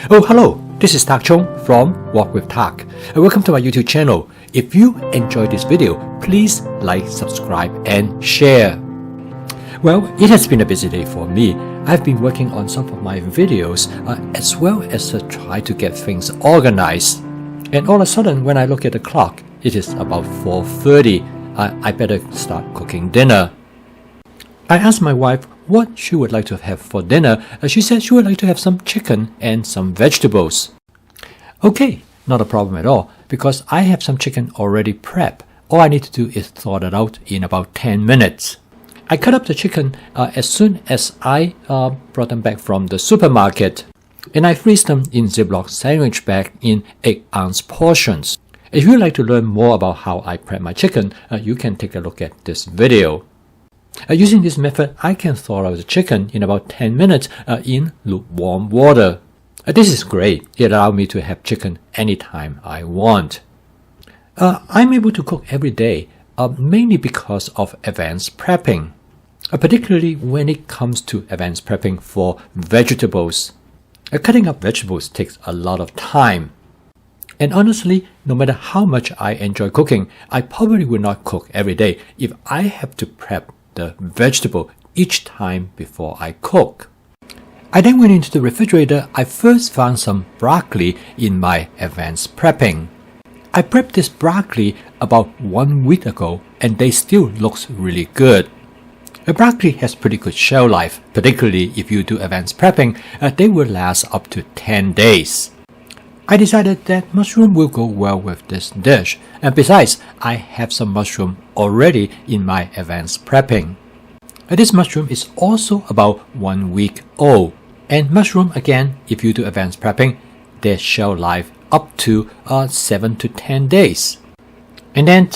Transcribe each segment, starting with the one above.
Oh, hello, this is Tak Chung from Walk with Tak, and welcome to my YouTube channel. If you enjoyed this video, please like, subscribe, and share. Well, it has been a busy day for me. I've been working on some of my videos as well as try to get things organized. And all of a sudden, when I look at the clock, it is about 4:30. I better start cooking dinner. I asked my wife what she would like to have for dinner. She said she would like to have some chicken and some vegetables. Okay, not a problem at all, because I have some chicken already prepped. All I need to do is thaw it out in about 10 minutes. I cut up the chicken as soon as I brought them back from the supermarket, and I freezed them in Ziploc sandwich bag in 8-ounce portions. If you'd like to learn more about how I prep my chicken, you can take a look at this video. Using this method, I can thaw out the chicken in about 10 minutes in lukewarm water. This is great. It allows me to have chicken anytime I want. I'm able to cook every day, mainly because of advanced prepping, particularly when it comes to advanced prepping for vegetables. Cutting up vegetables takes a lot of time. And honestly, no matter how much I enjoy cooking, I probably will not cook every day if I have to prep the vegetable each time before I cook. I then went into the refrigerator. I first found some broccoli in my advanced prepping. I prepped this broccoli about 1 week ago and they still looks really good. The broccoli has pretty good shelf life, particularly if you do advanced prepping. They will last up to 10 days. I decided that mushroom will go well with this dish, and besides, I have some mushroom already in my advanced prepping. This mushroom is also about 1 week old, and mushroom, again, if you do advanced prepping, their shelf life up to 7 to 10 days. And then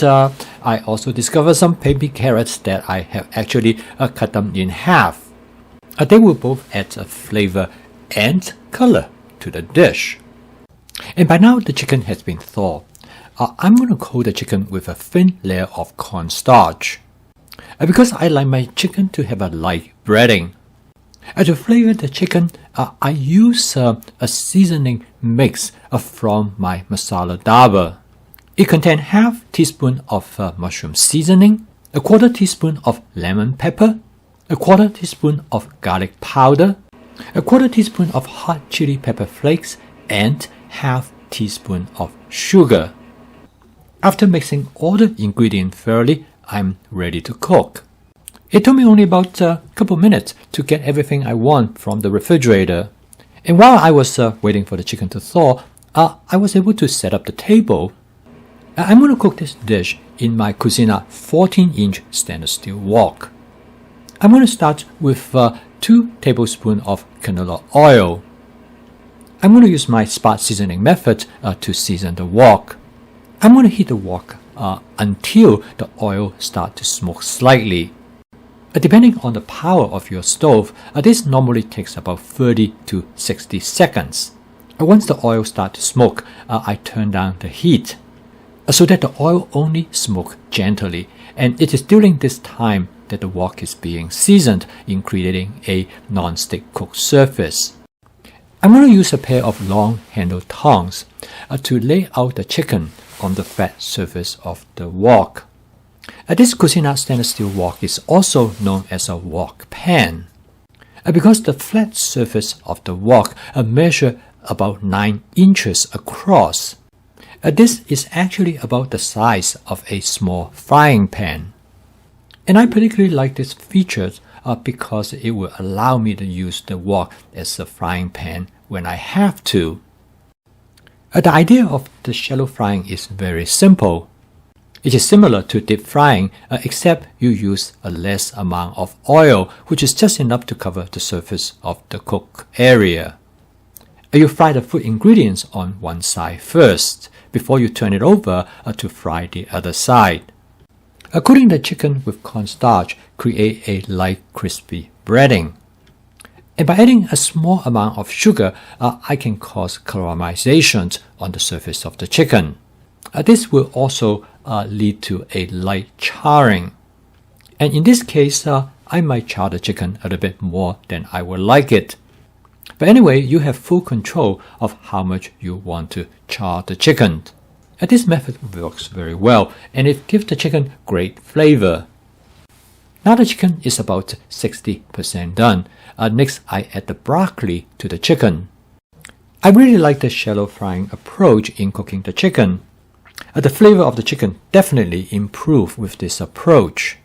I also discovered some baby carrots that I have actually cut them in half. They will both add flavor and color to the dish. And by now the chicken has been thawed. I'm going to coat the chicken with a thin layer of cornstarch. Because I like my chicken to have a light breading. To flavor the chicken, I use a seasoning mix from my masala dabur. It contains half teaspoon of mushroom seasoning, a quarter teaspoon of lemon pepper, a quarter teaspoon of garlic powder, a quarter teaspoon of hot chili pepper flakes, and half teaspoon of sugar. After mixing all the ingredients thoroughly, I'm ready to cook. It took me only about a couple minutes to get everything I want from the refrigerator. And while I was waiting for the chicken to thaw, I was able to set up the table. I'm going to cook this dish in my Cucina 14-inch stainless steel wok. I'm going to start with 2 tablespoons of canola oil. I'm going to use my spot seasoning method to season the wok. I'm going to heat the wok until the oil starts to smoke slightly. Depending on the power of your stove, this normally takes about 30 to 60 seconds. Once the oil starts to smoke, I turn down the heat so that the oil only smokes gently. And it is during this time that the wok is being seasoned in creating a non-stick cooked surface. I'm going to use a pair of long-handled tongs to lay out the chicken on the flat surface of the wok. This Cucina stainless steel wok is also known as a wok pan. Because the flat surface of the wok measures about 9 inches across. This is actually about the size of a small frying pan. And I particularly like this feature because it will allow me to use the wok as a frying pan when I have to. The idea of the shallow frying is very simple. It is similar to deep frying, except you use a less amount of oil, which is just enough to cover the surface of the cooked area. You fry the food ingredients on one side first, before you turn it over to fry the other side. Cooking the chicken with cornstarch creates a light crispy breading. And by adding a small amount of sugar, I can cause caramelization on the surface of the chicken. This will also lead to a light charring. And in this case, I might char the chicken a little bit more than I would like it. But anyway, you have full control of how much you want to char the chicken. This method works very well, and it gives the chicken great flavor. Now the chicken is about 60% done. Next, I add the broccoli to the chicken. I really like the shallow frying approach in cooking the chicken. The flavor of the chicken definitely improves with this approach.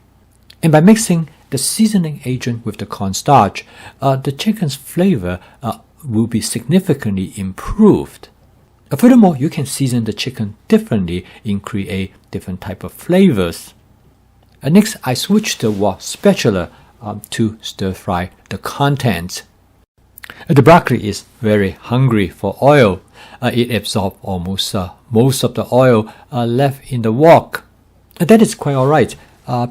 And by mixing the seasoning agent with the cornstarch, the chicken's flavor will be significantly improved. Furthermore, you can season the chicken differently and create different type of flavors. Next, I switch the wok spatula to stir fry the contents. The broccoli is very hungry for oil. It absorbs almost most of the oil left in the wok. That is quite alright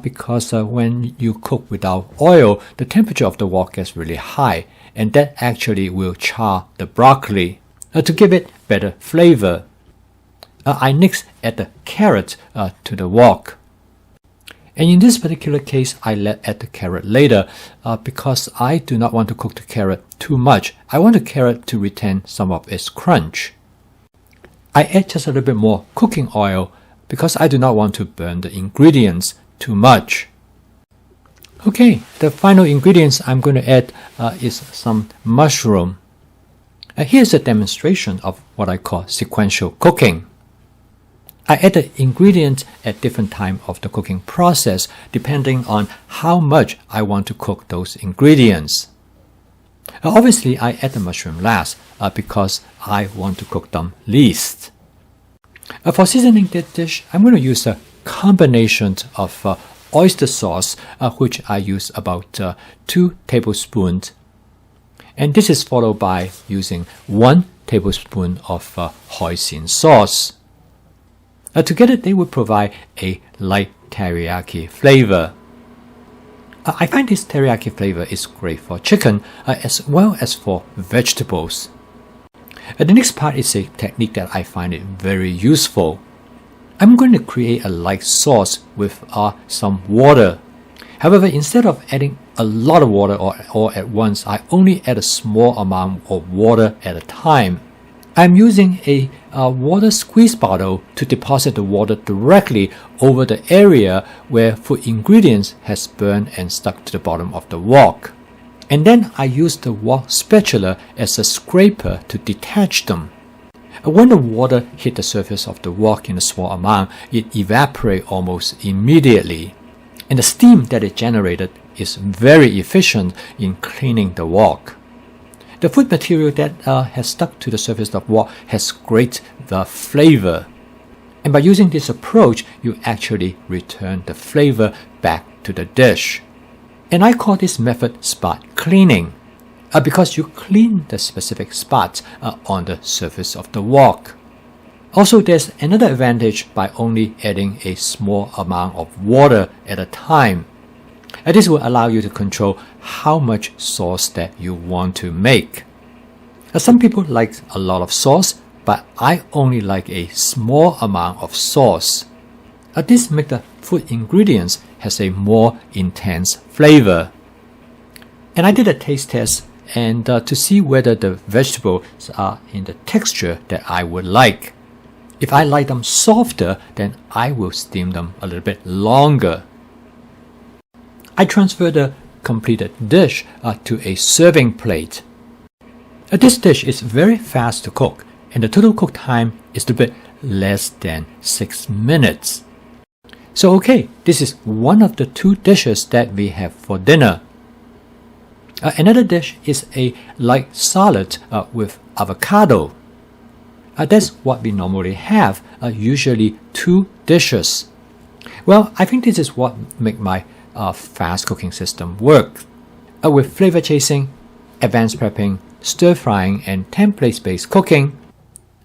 because when you cook without oil, the temperature of the wok gets really high, and that actually will char the broccoli to give it better flavor. I next add the carrot to the wok. And in this particular case, I add the carrot later because I do not want to cook the carrot too much. I want the carrot to retain some of its crunch. I add just a little bit more cooking oil because I do not want to burn the ingredients too much. Okay, the final ingredients I'm going to add is some mushroom. Here's a demonstration of what I call sequential cooking. I add the ingredients at different times of the cooking process depending on how much I want to cook those ingredients. Obviously, I add the mushroom last because I want to cook them least. For seasoning this dish, I'm going to use a combination of oyster sauce, which I use about 2 tablespoons. And this is followed by using 1 tablespoon of hoisin sauce. Together, they will provide a light teriyaki flavor. I find this teriyaki flavor is great for chicken as well as for vegetables. The next part is a technique that I find it very useful. I'm going to create a light sauce with some water. However, instead of adding a lot of water all at once, I only add a small amount of water at a time. I'm using a water squeeze bottle to deposit the water directly over the area where food ingredients has burned and stuck to the bottom of the wok. And then I use the wok spatula as a scraper to detach them. When the water hit the surface of the wok in a small amount, it evaporates almost immediately. And the steam that it generated is very efficient in cleaning the wok. The food material that has stuck to the surface of the wok has great flavor. And by using this approach, you actually return the flavor back to the dish. And I call this method spot cleaning because you clean the specific spots on the surface of the wok. Also, there's another advantage by only adding a small amount of water at a time. This will allow you to control how much sauce that you want to make. Some people like a lot of sauce, but I only like a small amount of sauce. This makes the food ingredients has a more intense flavor. And I did a taste test and to see whether the vegetables are in the texture that I would like. If I like them softer, then I will steam them a little bit longer. I transfer the completed dish to a serving plate. This dish is very fast to cook, and the total cook time is a bit less than 6 minutes. So okay, this is one of the 2 dishes that we have for dinner. Another dish is a light salad with avocado. That's what we normally have, usually 2 dishes. Well, I think this is what makes my fast cooking system work. With flavor chasing, advanced prepping, stir frying, and template-based cooking,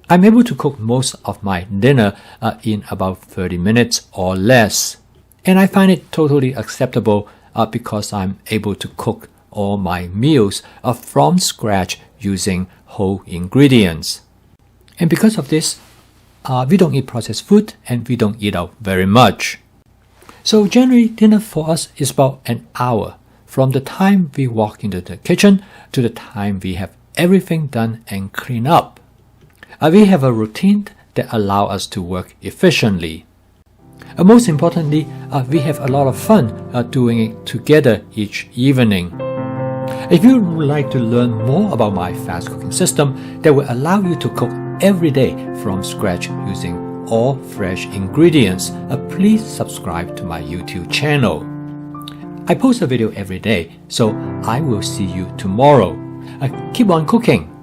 I'm able to cook most of my dinner in about 30 minutes or less. And I find it totally acceptable because I'm able to cook all my meals from scratch using whole ingredients. And because of this, we don't eat processed food and we don't eat out very much. So generally, dinner for us is about an hour from the time we walk into the kitchen to the time we have everything done and clean up. We have a routine that allows us to work efficiently. Most importantly, we have a lot of fun doing it together each evening. If you would like to learn more about my fast cooking system that will allow you to cook every day from scratch using all fresh ingredients, please subscribe to my YouTube channel. I post a video every day, so I will see you tomorrow. Keep on cooking.